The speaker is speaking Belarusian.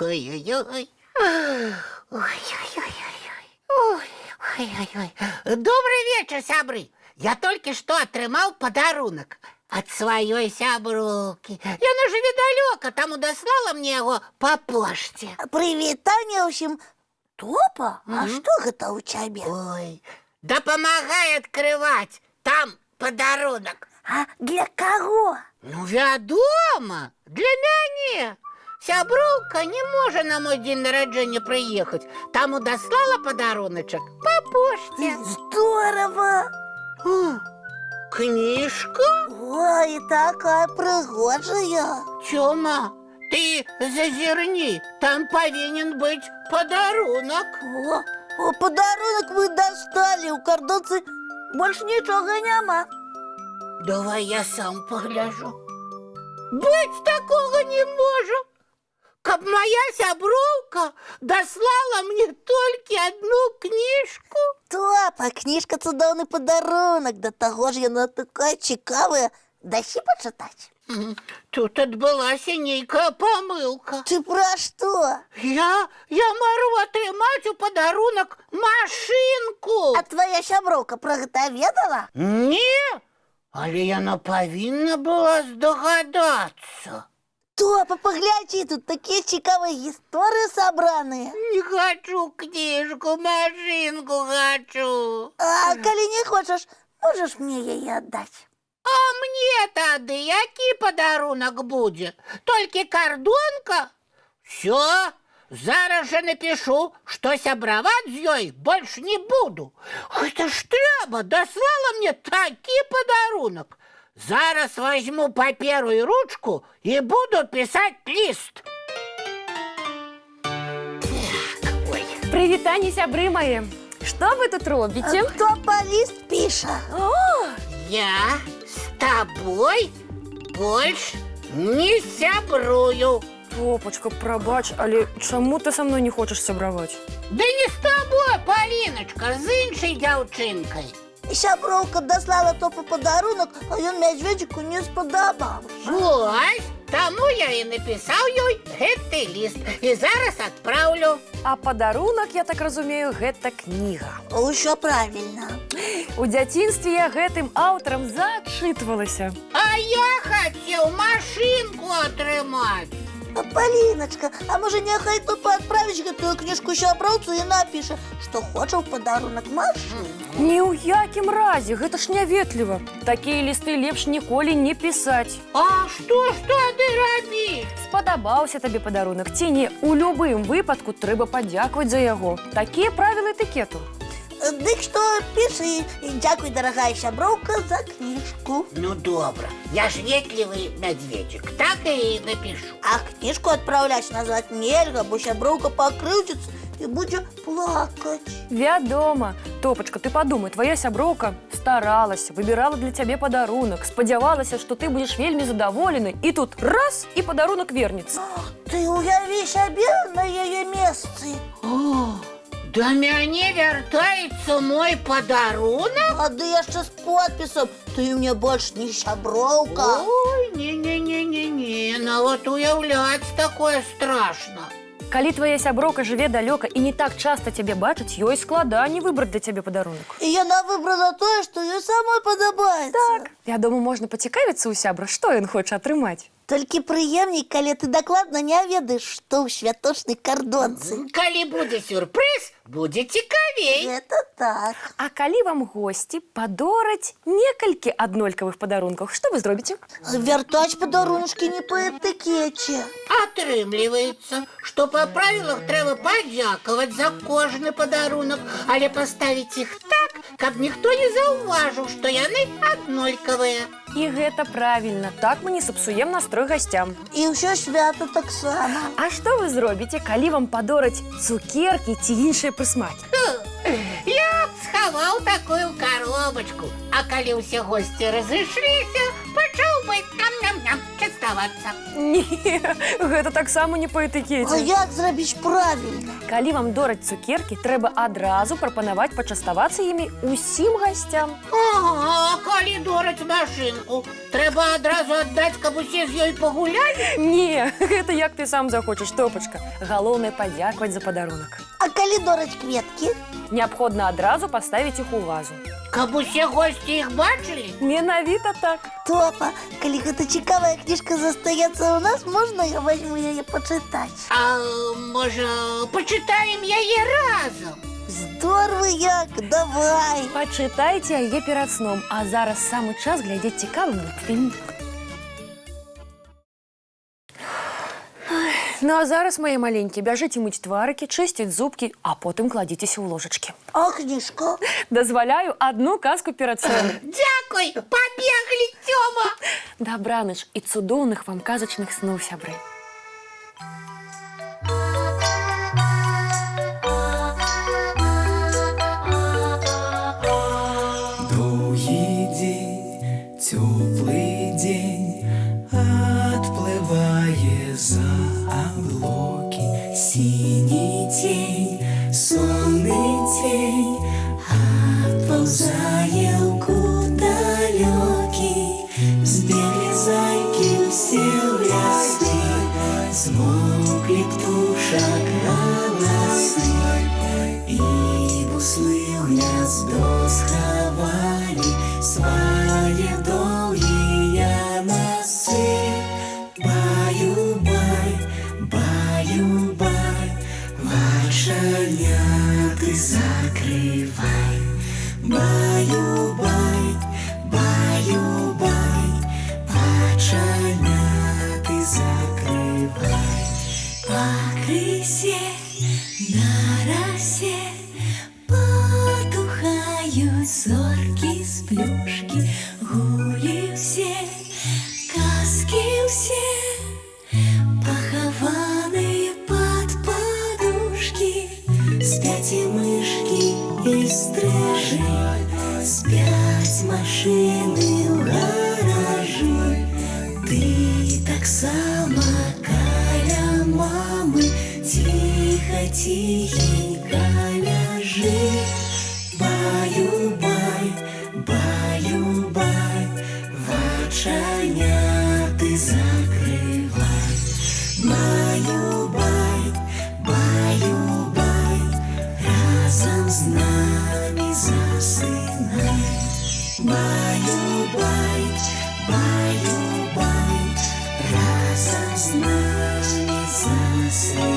Ой-ой-ой. Ой-ой-ой. Добрый вечер, сябры. Я только что атрымаў падарунак ад сваёй сяброўкі. Яна жыве далёка, таму даслала мне яго па пошце. Прывітанне ўсім. Топа, а што гэта ў цябе? Ой, дапамагай адкрываць. Там падарунак. А для каго? Ну, вядома, для мяне. Сяброўка не можа на мой дзень нараджэння прыехаць, таму даслала падаруначак па пошце. Здорава! Книжка? Ой, такая прыгожая. Тёма, ты зазирни, там повинен быть подарунок. О, подарунок мы достали, у кардонцы больше нічога няма. Давай я сам погляжу. Быть такого не может. Каб моя сяброўка даслала мне только одну книжку. Топа, кніжка цудоўны падарунак, да таго ж яна такая цікавая. Дасі пачытаць? Тут адбылася нейкая памылка. Ты пра што? Я мару атрымаць у падарунак машынку. А твоя сяброўка пра гэта ведала? Не, але яна павінна была здагадацца. Топа, паглядзі, тут такія цікавыя гісторыі сабраныя. Не хочу книжку, машинку хочу. А калі не хочаш, можаш мне яе аддаць. А мне тады які падарунак будзе? Толькі кардонка? Всё, зараз жа напишу, што сябраваць з ёй больш не буду. Гэта ж трэба, даслала мне такі падарунак. Зараз возьму паперу и ручку и буду писать лист. Прывітанне, сябры мае. Што вы тут робіце? Топа ліст піша. Я с тобой больше не сябрую. Топочка, прабач, але чаму ты са мной не хочаш сябраваць? Да не с тобой, Полиночка, з іншай дзяўчынкай. Сяброўка даслала Топу падарунак, а ён мядзведзіку не спадабаўся. Вось, таму я і напісаў ёй гэты ліст і зараз адпраўлю. А падарунак, я так разумею, гэта кніга. Усё правільна. У дзяцінстве я гэтым аўтарам зачытвалася. А я хацеў машынку атрымаць. Поліночка, а можа няхай Топа адправіць гэтую кніжку сяброўцу і напіша, што хоча ў падарунак машынку? Ні ў якім разе, гэта ж няветліва. Такія лісты лепш ніколі не пісаць. А што ж тады рабіць? Спадабаўся табе падарунак ці не, у любым выпадку трэба падзякаваць за яго. Такія правілы этыкету. Дык што пішы, і дзякуй, дарагая сяброўка, за кніжку. Ну, добра, я ж ветлівы мядзведзік, так і напишу. А кніжку адпраўляць назад нельга, бо сяброўка пакрыўдзіцца і будзе плакаць. Вядома. Топачка, ты падумай, твоя сяброўка старалася, выбірала для цябе падарунак, спадзявалася, што ты будзеш вельмі задаволены, і тут раз, і падарунак вернецца. Ты уяві сябе на яе месцы. Да мяне вяртаецца мой падарунак? А ды яшчэ з подпісам. Ты мне больш не сяброўка. Ой, не, нават уяўляць такое страшна. Калі твоя сяброўка жыве далёка і не так часта цябе бачыць, ёй складаней выбраць для цябе падарунак. І яна выбрала тое, што ёй самой падабаецца. Так. Вядома, можна пацікавіцца ў сябра, што ён хоча атрымаць. Толькі прыемней, калі ты дакладна не ведаеш, што ў святочнай кардонцы. Калі будзе сюрпрыз, будзе цікавей. Гэта так. А калі вам госці падораць некалькі аднолькавых падарункаў, што вы зробіце? Вяртаць падарункі не па этыкеце. Атрымліваецца, што па правілах трэба падзякаваць за кожны падарунак, але паставіць іх так, каб ніхто не заўважыў, што яны аднолькавыя. І гэта правільна, так мы не сапсуем настрой гасцям. І ўсё свята таксама. А што вы зробіце, калі вам падораць цукеркі ці іншыя прысмакі? Я б схаваў такую коробочку, а калі ўсе госці разышліся, пачаў бы ням-ням-ням, чыста пачаставацца. Не, гэта таксама не па А этыкеце. як зрабіць правільна? Калі вам дораць цукеркі, трэба адразу прапанаваць пачаставацца імі усім гасцям. Ага, калі дораць машынку, трэба адразу аддаць, каб усе з ёй пагулялі. Не, гэта як ты сам захочаш, Топачка. Галоўнае падзякаваць за падарунак. А калі дораць кветкі? Неабходна адразу паставіць іх у вазу. Каб усе госці іх бачылі. Менавіта так. Топа, калі гэта цікавая кніжка застаецца ў нас, можна я возьму яе пачытаць? А можа, пачытаем яе разам? Здорова як, давай! Пачытайце яе перад сном, а зараз самы час глядзець цікавы мультфільм. Ну а зараз, мае маленькія, бяжыце мыць тварыкі, чысціць зубкі, а потым кладзіцеся ў ложачкі. А кніжка? Дазваляю адну казку перад сном. Дзякуй, пабеглі, Цёма! Дабраныч і цудоўных вам казачных сноў, сябры. Доўгі дзень, цёплы дзень, адплывае за аблокі. Сіні цень, сонны цень, адпаўзае ў кут далёкі. Збеглі зайкі ўсе ў лясы, змоўклі птушак галасы, і буслы ў гняздо схавалі свае доўгія носы. Баю-бай, баю-бай, вачаняты закрывай. Баю-бай, баю-бай, вачаняты закрывай. Пакрысе, на расе потухаюць зоркі з плюшкі. Гулі ўсе, казкі ўсе, пахаваныя пад падушкі. Спяць і мышкі, і стрыжы, спяць машыны ў гаражы. Ты таксама каля мамы ціха-ціхенька ляжы. Баю-бай, баю-бай, вачаняты закрывай. Баю-бай, баю-бай, разам з намі засынай. Баю-бай, баю-бай, разам з намі засынай.